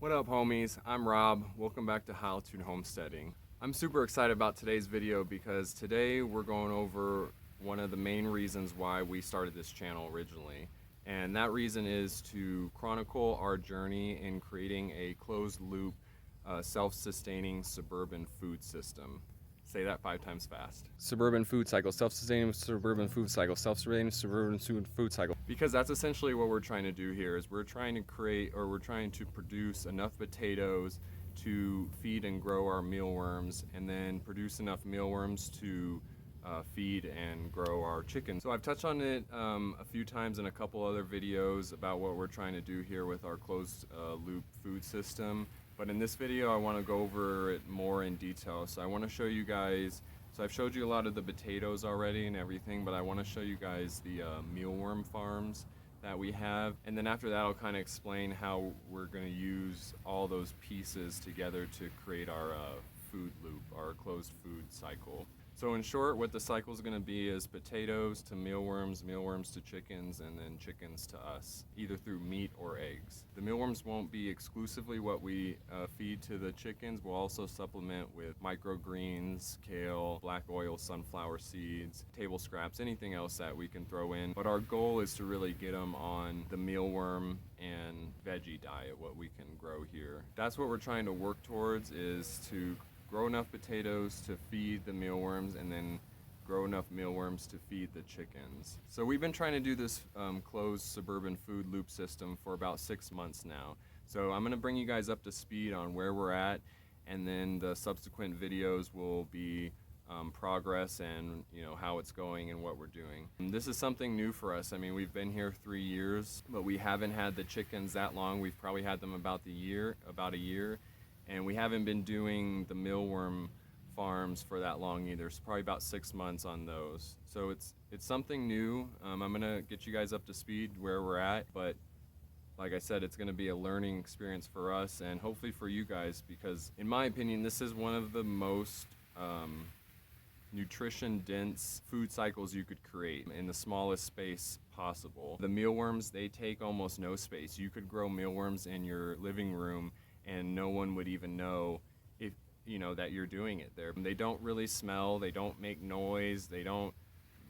What up, homies? I'm Rob. Welcome back to High Altitude Homesteading. I'm super excited about today's video because today we're going over one of the main reasons why we started this channel originally. And that reason is to chronicle our journey in creating a closed loop, self-sustaining suburban food system. Say that 5 times fast. Suburban food cycle, self-sustaining suburban food cycle, self-sustaining suburban food cycle. Because that's essentially what we're trying to do here is we're trying to produce enough potatoes to feed and grow our mealworms, and then produce enough mealworms to feed and grow our chickens. So I've touched on it a few times in a couple other videos about what we're trying to do here with our closed loop food system. But in this video, I want to go over it more in detail. So I want to show you guys, so I've showed you a lot of the potatoes already and everything, but I want to show you guys the mealworm farms that we have. And then after that, I'll kind of explain how we're going to use all those pieces together to create our food loop, our closed food cycle. So in short, what the cycle is going to be is potatoes to mealworms, mealworms to chickens, and then chickens to us, either through meat or eggs. The mealworms won't be exclusively what we feed to the chickens. We'll also supplement with microgreens, kale, black oil, sunflower seeds, table scraps, anything else that we can throw in. But our goal is to really get them on the mealworm and veggie diet, what we can grow here. That's what we're trying to work towards, is to grow enough potatoes to feed the mealworms and then grow enough mealworms to feed the chickens. So we've been trying to do this closed suburban food loop system for about 6 months now. So I'm gonna bring you guys up to speed on where we're at, and then the subsequent videos will be progress and how it's going and what we're doing. And this is something new for us. I mean, we've been here 3 years, but we haven't had the chickens that long. We've probably had them about a year. And we haven't been doing the mealworm farms for that long either. It's probably about 6 months on those. So it's something new. I'm gonna get you guys up to speed where we're at, but like I said, it's gonna be a learning experience for us and hopefully for you guys, because in my opinion, this is one of the most nutrition dense food cycles you could create in the smallest space possible. The mealworms, they take almost no space. You could grow mealworms in your living room and no one would even know if that you're doing it there. They don't really smell, they don't make noise, they don't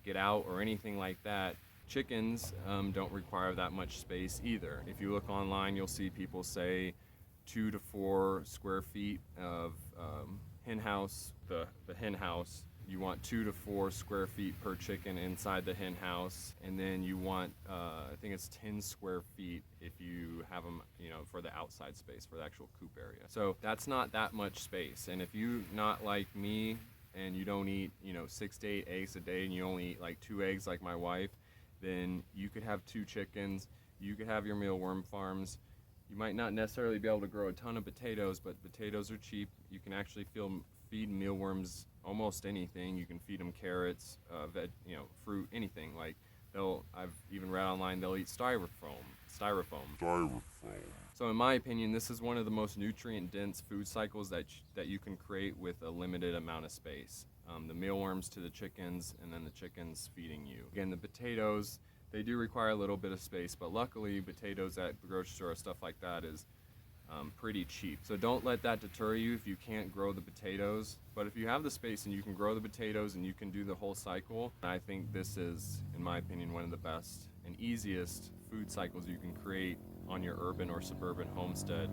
get out or anything like that. Chickens don't require that much space either. If you look online, you'll see people say 2 to 4 square feet of hen house. The hen house, you want 2 to 4 square feet per chicken inside the hen house, and then you want I think it's 10 square feet if you have them for the outside space, for the actual coop area. So that's not that much space. And if you not like me and you don't eat 6 to 8 eggs a day and you only eat like 2 eggs like my wife, then you could have 2 chickens, you could have your mealworm farms. You might not necessarily be able to grow a ton of potatoes, but potatoes are cheap. You can actually feed mealworms almost anything. You can feed them carrots, fruit, anything. Like I've even read online they'll eat styrofoam. So in my opinion, this is one of the most nutrient dense food cycles that you can create with a limited amount of space. The mealworms to the chickens, and then the chickens feeding you. Again, the potatoes, they do require a little bit of space, but luckily potatoes at the grocery store, stuff like that, is pretty cheap. So don't let that deter you if you can't grow the potatoes. But if you have the space and you can grow the potatoes and you can do the whole cycle, I think this is, in my opinion, one of the best and easiest food cycles you can create on your urban or suburban homestead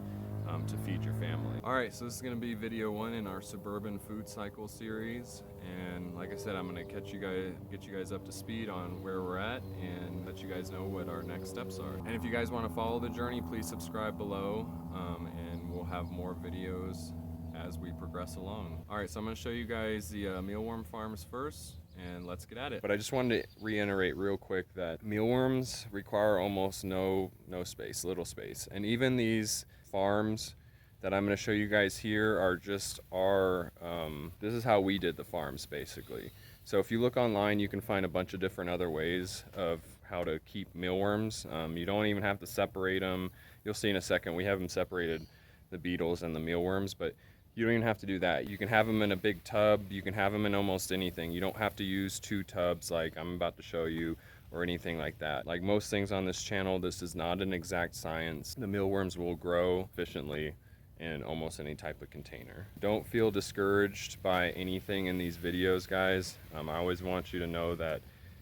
to feed your family. All right, so this is going to be video 1 in our suburban food cycle series, and like I said, I'm going to get you guys up to speed on where we're at and let you guys know what our next steps are. And if you guys want to follow the journey, please subscribe below, and we'll have more videos as we progress along. All right, so I'm going to show you guys the mealworm farms first, and let's get at it. But I just wanted to reiterate real quick that mealworms require almost no space, little space. And even these farms that I'm going to show you guys here are just this is how we did the farms basically. So if you look online, you can find a bunch of different other ways of how to keep mealworms. You don't even have to separate them. You'll see in a second, we have them separated, the beetles and the mealworms, but you don't even have to do that. You can have them in a big tub. You can have them in almost anything. You don't have to use 2 tubs like I'm about to show you. or anything like that. Like most things on this channel, this is not an exact science. The mealworms will grow efficiently in almost any type of container. Don't feel discouraged by anything in these videos, guys. I always want you to know that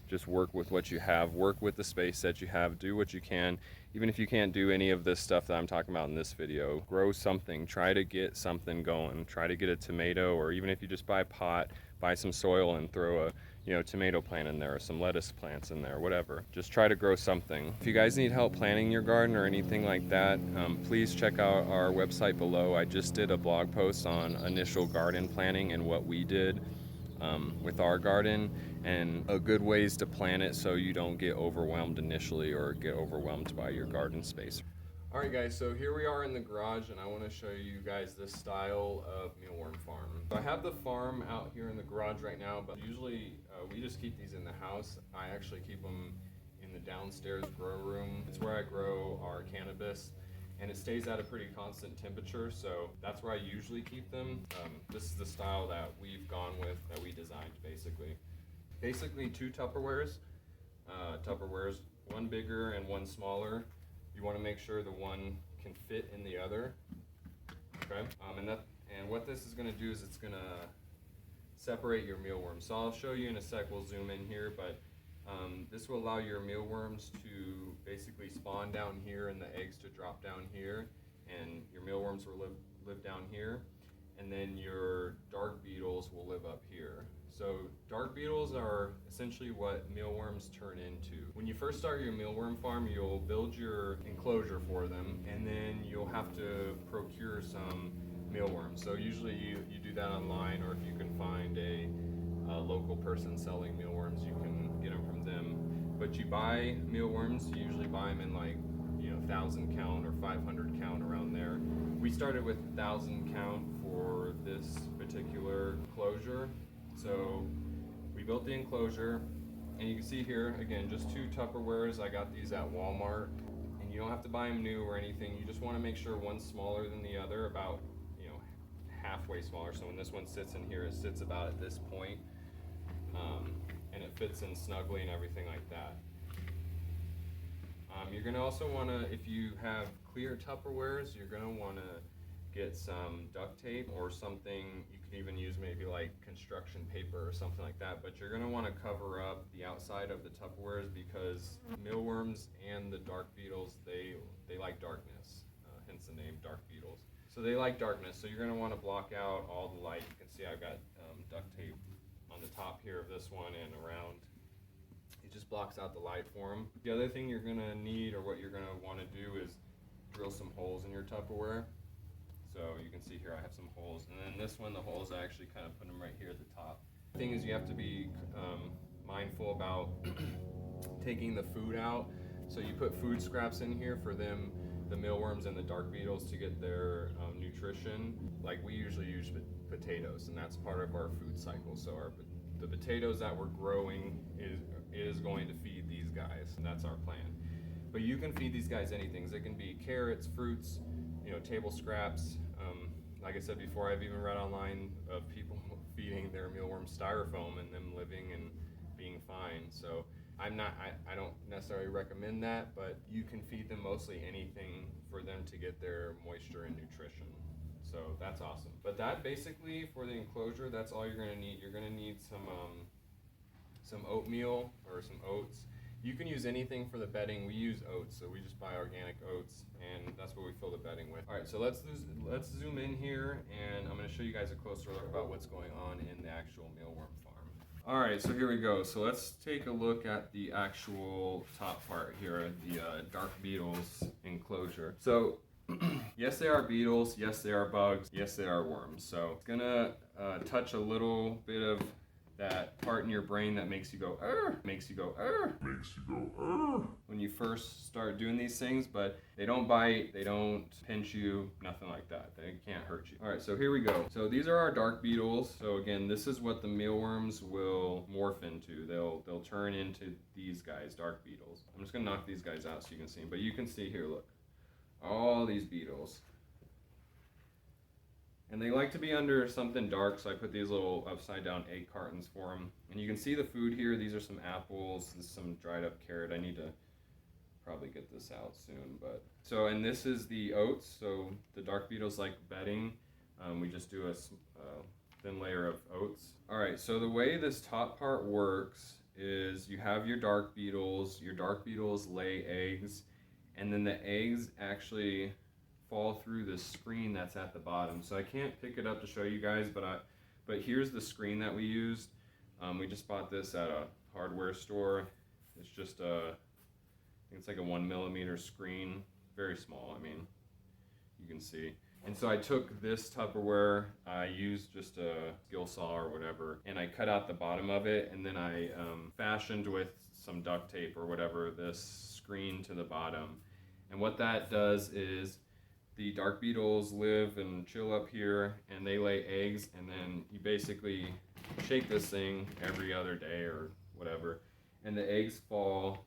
just work with what you have, work with the space that you have, do what you can. Even if you can't do any of this stuff that I'm talking about in this video, grow something, try to get something going, try to get a tomato, or even if you just buy a pot, buy some soil and throw a tomato plant in there or some lettuce plants in there, whatever. Just try to grow something. If you guys need help planting your garden or anything like that, please check out our website below. I just did a blog post on initial garden planning and what we did with our garden and a good ways to plant it so you don't get overwhelmed initially or get overwhelmed by your garden space. All right, guys, so here we are in the garage, and I want to show you guys this style of mealworm farm. So I have the farm out here in the garage right now, but usually we just keep these in the house. I actually keep them in the downstairs grow room. It's where I grow our cannabis, and it stays at a pretty constant temperature, so that's where I usually keep them. This is the style that we've gone with, that we designed, basically. Basically 2 Tupperwares, one bigger and one smaller. You want to make sure the one can fit in the other, okay? And what this is going to do is it's going to separate your mealworms. So I'll show you in a sec, we'll zoom in here, but this will allow your mealworms to basically spawn down here and the eggs to drop down here, and your mealworms will live down here, and then your dark beetles will live up here. So dark beetles are essentially what mealworms turn into. When you first start your mealworm farm, you'll build your enclosure for them, and then you'll have to procure some mealworms. So usually you do that online, or if you can find a local person selling mealworms, you can get them from them. But you buy mealworms, you usually buy them in like 1,000 count or 500 count, around there. We started with 1,000 count for this particular enclosure. So we built the enclosure, and you can see here, again, just 2 Tupperwares. I got these at Walmart, and you don't have to buy them new or anything. You just want to make sure one's smaller than the other, about halfway smaller. So when this one sits in here, it sits about at this point, and it fits in snugly and everything like that. You're going to also want to, if you have clear Tupperwares, you're going to want to get some duct tape or something. You could even use maybe like construction paper or something like that, but you're going to want to cover up the outside of the Tupperwares, because mealworms and the dark beetles, they like darkness, hence the name dark beetles. So they like darkness, so you're going to want to block out all the light. You can see I've got duct tape on the top here of this one and around. It just blocks out the light for them. The other thing you're going to need, or what you're going to want to do, is drill some holes in your Tupperware. So you can see here I have some holes, and then this one, the holes, I actually kind of put them right here at the top. The thing is, you have to be mindful about taking the food out. So you put food scraps in here for them, the mealworms and the dark beetles, to get their nutrition. Like we usually use potatoes, and that's part of our food cycle. So the potatoes that we're growing is going to feed these guys, and that's our plan. But you can feed these guys anything. It can be carrots, fruits, table scraps. Like I said before, I've even read online of people feeding their mealworms styrofoam and them living and being fine. So I don't necessarily recommend that, but you can feed them mostly anything for them to get their moisture and nutrition. So that's awesome. But that basically, for the enclosure, that's all you're going to need. You're going to need some oatmeal or some oats. You can use anything for the bedding. We use oats, so we just buy organic oats, and that's what we fill the bedding with. All right, so let's zoom in here, and I'm going to show you guys a closer look about what's going on in the actual mealworm farm. All right, so here we go. So let's take a look at the actual top part here, the dark beetles enclosure. So yes, they are beetles. Yes, they are bugs. Yes, they are worms. So it's gonna touch a little bit of that part in your brain that makes you go, makes you go, when you first start doing these things, but they don't bite, they don't pinch you, nothing like that. They can't hurt you. All right, so here we go. So these are our dark beetles. So again, this is what the mealworms will morph into. They'll turn into these guys, dark beetles. I'm just gonna knock these guys out so you can see them, but you can see here, look, all these beetles. And they like to be under something dark, so I put these little upside down egg cartons for them. And you can see the food here. These are some apples, this is some dried up carrot. I need to probably get this out soon, but so, and this is the oats. So the dark beetles like bedding. We just do a thin layer of oats. All right, so the way this top part works is you have your dark beetles. Your dark beetles lay eggs, and then the eggs actually fall through the screen that's at the bottom. So I can't pick it up to show you guys, but here's the screen that we used. We just bought this at a hardware store. It's just I think it's like a 1mm screen, very small. I mean, you can see. And so I took this Tupperware, I used just a skill saw or whatever, and I cut out the bottom of it, and then I fashioned with some duct tape or whatever this screen to the bottom. And what that does is the dark beetles live and chill up here, and they lay eggs, and then you basically shake this thing every other day or whatever, and the eggs fall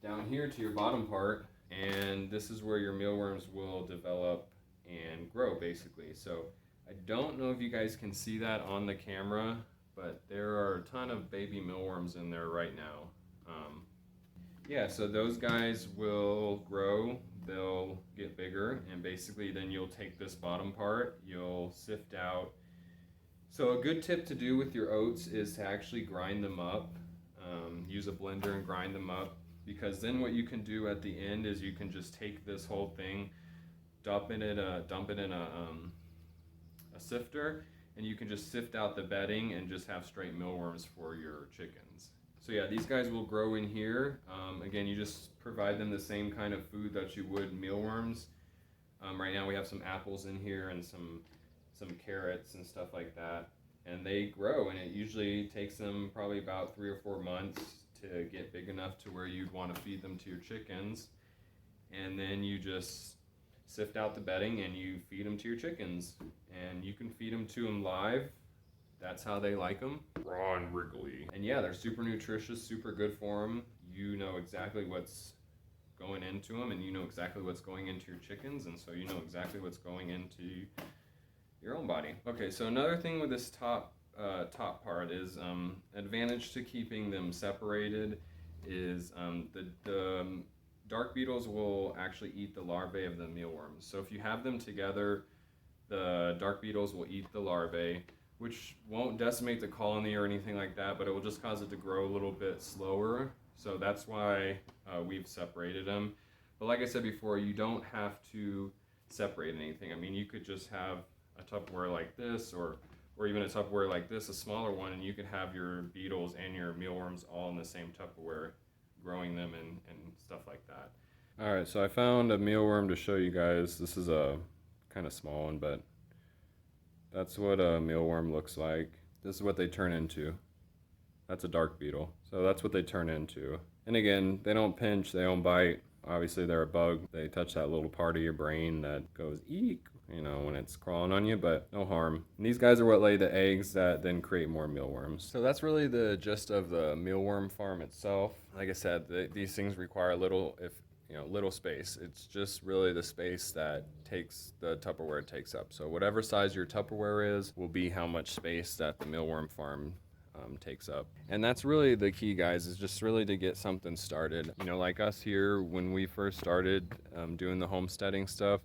down here to your bottom part, and this is where your mealworms will develop and grow basically. So I don't know if you guys can see that on the camera, but there are a ton of baby mealworms in there right now. Yeah, so those guys will grow, they'll get bigger, and basically then you'll take this bottom part, you'll sift out. So a good tip to do with your oats is to actually grind them up, use a blender and grind them up, because then what you can do at the end is you can just take this whole thing, dump it in a sifter, and you can just sift out the bedding and just have straight mealworms for your chickens. So yeah, these guys will grow in here. Again, you just provide them the same kind of food that you would mealworms. Right now we have some apples in here and some carrots and stuff like that. And they grow, and it usually takes them probably about 3 or 4 months to get big enough to where you'd want to feed them to your chickens. And then you just sift out the bedding and you feed them to your chickens. And you can feed them to them live. That's how they like them, raw and wriggly. And yeah, they're super nutritious, super good for them. You know exactly what's going into them, and you know exactly what's going into your chickens, and so you know exactly what's going into your own body. Okay, so another thing with this top part is advantage to keeping them separated is the dark beetles will actually eat the larvae of the mealworms. So if you have them together, the dark beetles will eat the larvae, which won't decimate the colony or anything like that, but it will just cause it to grow a little bit slower. So that's why we've separated them. But like I said before, you don't have to separate anything. I mean, you could just have a Tupperware like this, or even a Tupperware like this, a smaller one, and you could have your beetles and your mealworms all in the same Tupperware, growing them and stuff like that. All right, so I found a mealworm to show you guys. This is a kind of small one, but that's what a mealworm looks like. This is what they turn into. That's a dark beetle. So that's what they turn into. And again, they don't pinch, they don't bite. Obviously they're a bug. They touch that little part of your brain that goes eek, you know, when it's crawling on you, but no harm. And these guys are what lay the eggs that then create more mealworms. So that's really the gist of the mealworm farm itself. Like I said, these things require little space. It's just really the space that the Tupperware takes up. So whatever size your Tupperware is will be how much space that the mealworm farm takes up. And that's really the key, guys, is just really to get something started. You know, like us here, when we first started doing the homesteading stuff,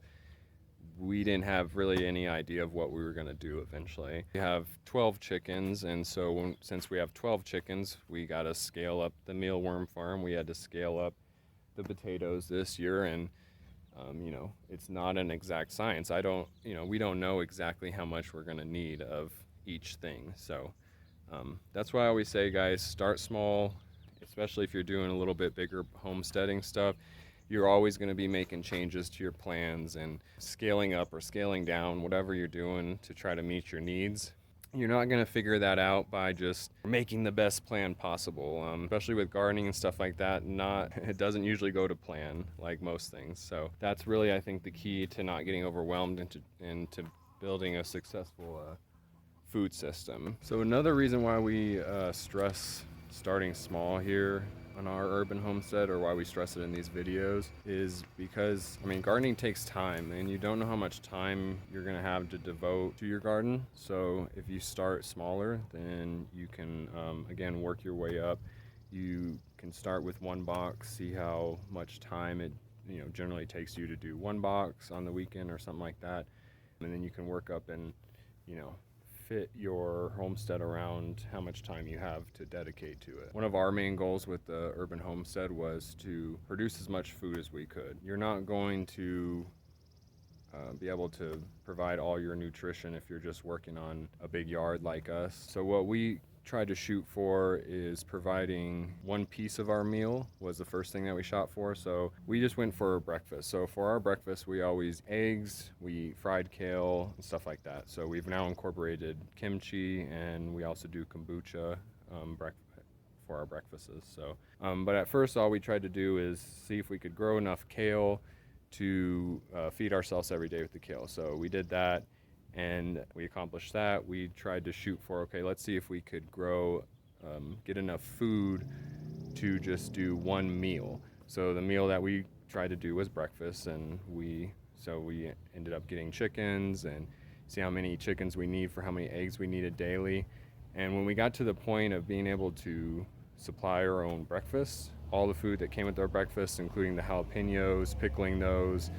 we didn't have really any idea of what we were going to do eventually. We have 12 chickens, and so since we have 12 chickens, we got to scale up the mealworm farm. We had to scale up the potatoes this year, and you know, it's not an exact science. We don't know exactly how much we're going to need of each thing. So that's why I always say, guys, start small, especially if you're doing a little bit bigger homesteading stuff. You're always going to be making changes to your plans and scaling up or scaling down, whatever you're doing to try to meet your needs. You're not going to figure that out by just making the best plan possible, especially with gardening and stuff like that. It doesn't usually go to plan like most things. So that's really, I think, the key to not getting overwhelmed into building a successful food system. So another reason why we stress starting small here on our urban homestead, or why we stress it in these videos, is because, I mean, gardening takes time, and you don't know how much time you're going to have to devote to your garden. So if you start smaller, then you can, again, work your way up. You can start with one box, see how much time it generally takes you to do one box on the weekend or something like that, and then you can work up and fit your homestead around how much time you have to dedicate to it. One of our main goals with the urban homestead was to produce as much food as we could. You're not going to be able to provide all your nutrition if you're just working on a big yard like us. So what we tried to shoot for is providing one piece of our meal was the first thing that we shot for. So we just went for breakfast. So for our breakfast, we always eggs, we eat fried kale and stuff like that. So we've now incorporated kimchi, and we also do kombucha for our breakfasts. So, but at first, all we tried to do is see if we could grow enough kale to feed ourselves every day with the kale. So we did that, and we accomplished that. We tried to shoot for, okay, let's see if we could grow, get enough food to just do one meal. So the meal that we tried to do was breakfast, and we ended up getting chickens and see how many chickens we need for how many eggs we needed daily. And when we got to the point of being able to supply our own breakfast, all the food that came with our breakfast, including the jalapenos, pickling those,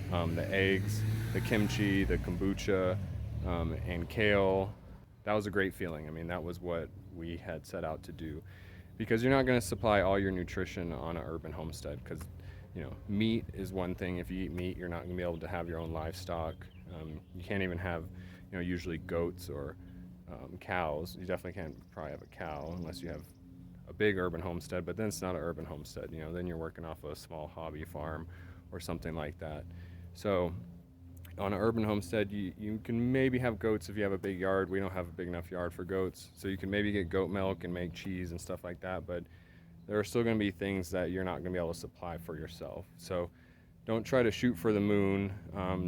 the eggs, the kimchi, the kombucha, and kale. That was a great feeling. I mean, that was what we had set out to do, because you're not going to supply all your nutrition on an urban homestead, because meat is one thing. If you eat meat, you're not going to be able to have your own livestock. You can't even have usually goats or cows. You definitely can't probably have a cow unless you have a big urban homestead, but then it's not an urban homestead. Then you're working off a small hobby farm or something like that. So on an urban homestead, you can maybe have goats if you have a big yard. We don't have a big enough yard for goats, so you can maybe get goat milk and make cheese and stuff like that, but there are still going to be things that you're not going to be able to supply for yourself. So don't try to shoot for the moon.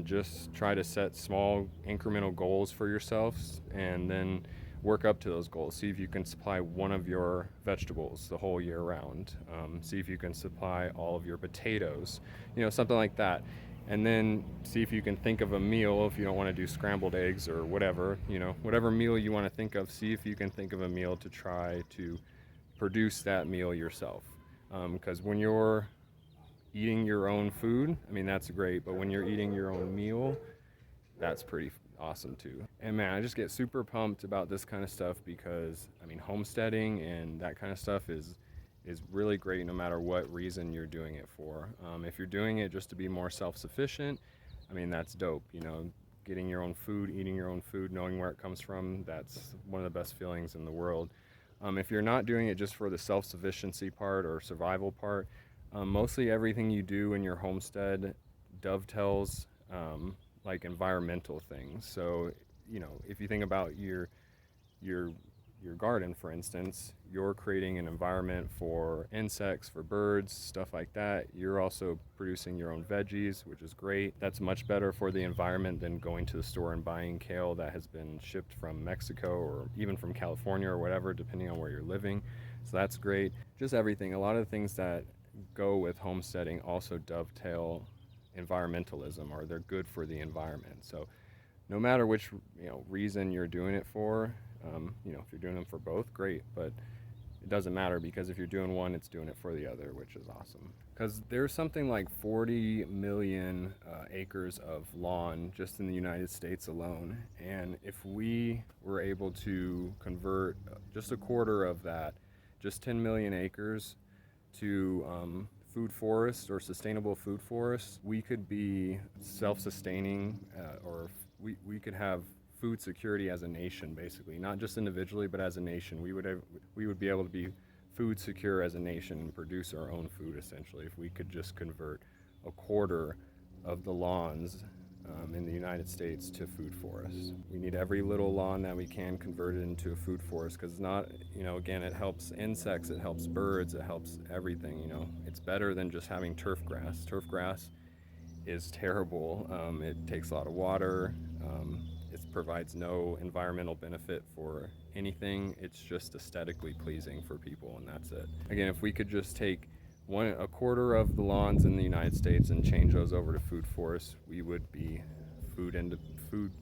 Just try to set small incremental goals for yourselves, and then work up to those goals. See if you can supply one of your vegetables the whole year round. See if you can supply all of your potatoes, something like that. And then see if you can think of a meal, if you don't want to do scrambled eggs or whatever, whatever meal you want to think of, see if you can think of a meal to try to produce that meal yourself. Because when you're eating your own food, I mean, that's great, but when you're eating your own meal, that's pretty awesome too. And man, I just get super pumped about this kind of stuff, because I mean, homesteading and that kind of stuff is really great no matter what reason you're doing it for. If you're doing it just to be more self-sufficient, I mean, that's dope. Getting your own food, eating your own food, knowing where it comes from, that's one of the best feelings in the world. If you're not doing it just for the self-sufficiency part or survival part, mostly everything you do in your homestead dovetails like environmental things. So, if you think about your garden, for instance, you're creating an environment for insects, for birds, stuff like that. You're also producing your own veggies, which is great. That's much better for the environment than going to the store and buying kale that has been shipped from Mexico or even from California or whatever, depending on where you're living. So that's great. Just everything. A lot of the things that go with homesteading also dovetail environmentalism, or they're good for the environment. So no matter which reason you're doing it for, if you're doing them for both, great, but it doesn't matter, because if you're doing one, it's doing it for the other, which is awesome. Because there's something like 40 million acres of lawn just in the United States alone, and if we were able to convert just a quarter of that, just 10 million acres, to food forests or sustainable food forests, we could be self-sustaining, or we could have food security as a nation, basically, not just individually, but as a nation. We would be able to be food secure as a nation and produce our own food, essentially, if we could just convert a quarter of the lawns in the United States to food forests. We need every little lawn that we can converted into a food forest, because not, again, it helps insects, it helps birds, it helps everything. It's better than just having turf grass. Turf grass is terrible. It takes a lot of water. It provides no environmental benefit for anything. It's just aesthetically pleasing for people, and that's it. Again, if we could just take a quarter of the lawns in the United States and change those over to food forests, we would be food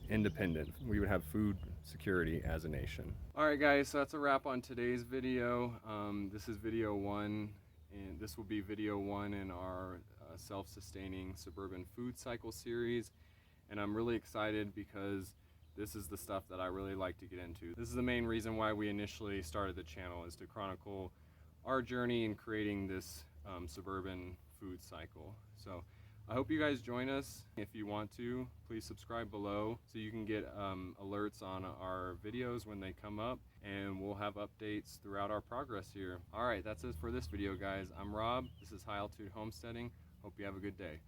independent. We would have food security as a nation. All right, guys, so that's a wrap on today's video. This is video 1, and this will be video 1 in our self-sustaining suburban food cycle series. And I'm really excited because this is the stuff that I really like to get into. This is the main reason why we initially started the channel, is to chronicle our journey in creating this suburban food cycle. So I hope you guys join us. If you want to, please subscribe below so you can get alerts on our videos when they come up, and we'll have updates throughout our progress here. All right, that's it for this video, guys. I'm Rob. This is High Altitude Homesteading. Hope you have a good day.